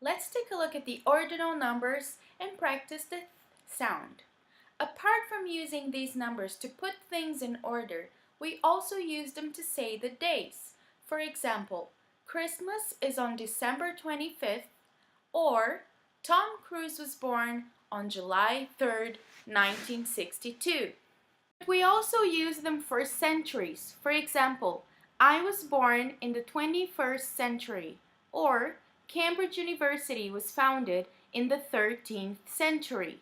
Let's take a look at the ordinal numbers and practice the sound. Apart from using these numbers to put things in order, we also use them to say the days. For example, Christmas is on December 25th, or Tom Cruise was born on July 3rd, 1962. We also use them for centuries. For example, I was born in the 21st century, or Cambridge University was founded in the 13th century.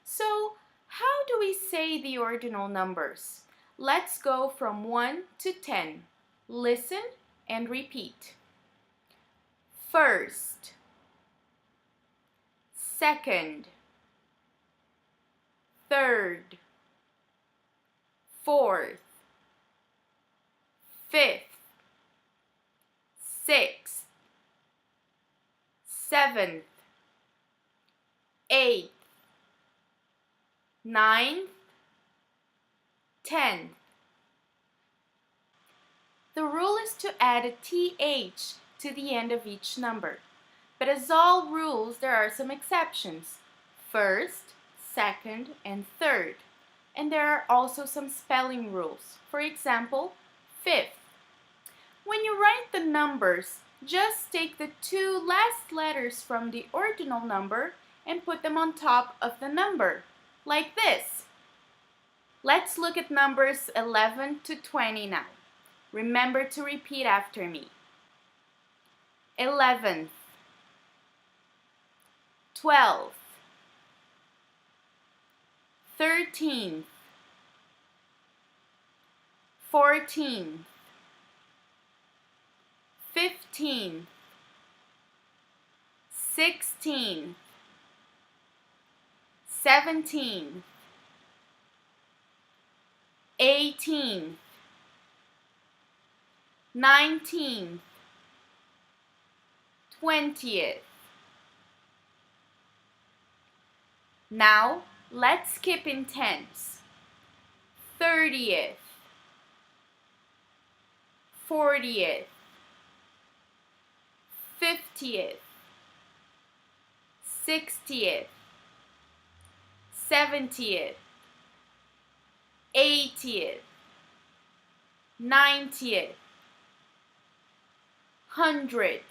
So, how do we say the ordinal numbers? Let's go from 1 to 10. Listen and repeat. First, second, third, fourth, fifth, sixth, seventh, eighth, ninth, 10th. The rule is to add a TH to the end of each number. But as all rules, there are some exceptions. First, second, and third. And there are also some spelling rules. For example, fifth. When you write the numbers, just take the two last letters from the ordinal number and put them on top of the number, like this. Let's look at numbers 11 to 20 now. Remember to repeat after me. 11th, 12th, 13th, 14th, 15th, 16th, 17th, 18th, 19th, 20th. Now, let's skip in tens. 30th, 40th, 50th, 60th, 70th, 80th, 90th, 100th.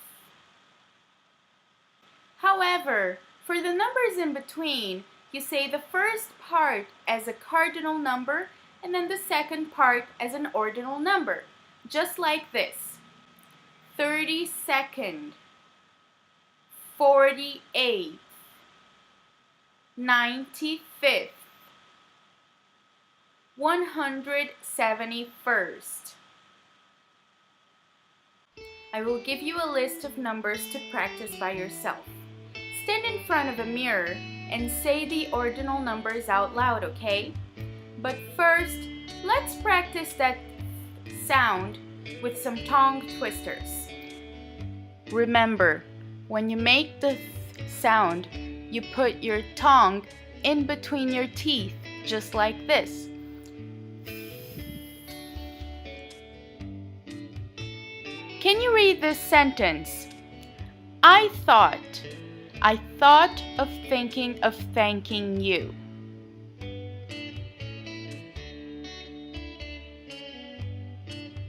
However, for the numbers in between, you say the first part as a cardinal number and then the second part as an ordinal number, just like this. 32nd, 48th, 95th, 171st. I will give you a list of numbers to practice by yourself. Stand in front of a mirror and say the ordinal numbers out loud, okay? But first, let's practice that sound with some tongue twisters. Remember, when you make the sound, you put your tongue in between your teeth, just like this. Can you read this sentence? I thought of thinking of thanking you.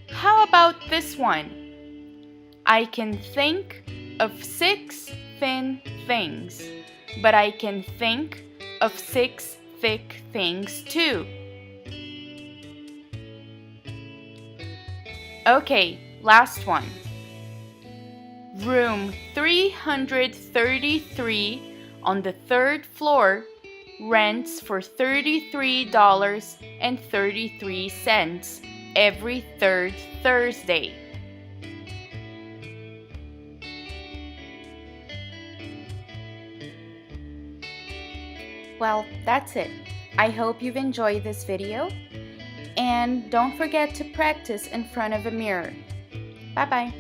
How about this one? I can think of 6 thin things, but I can think of 6 thick things too. Okay, last one. Room 333 on the 3rd floor rents for $33.33 every 3rd Thursday. Well, that's it. I hope you've enjoyed this video, and don't forget to practice in front of a mirror. Bye-bye.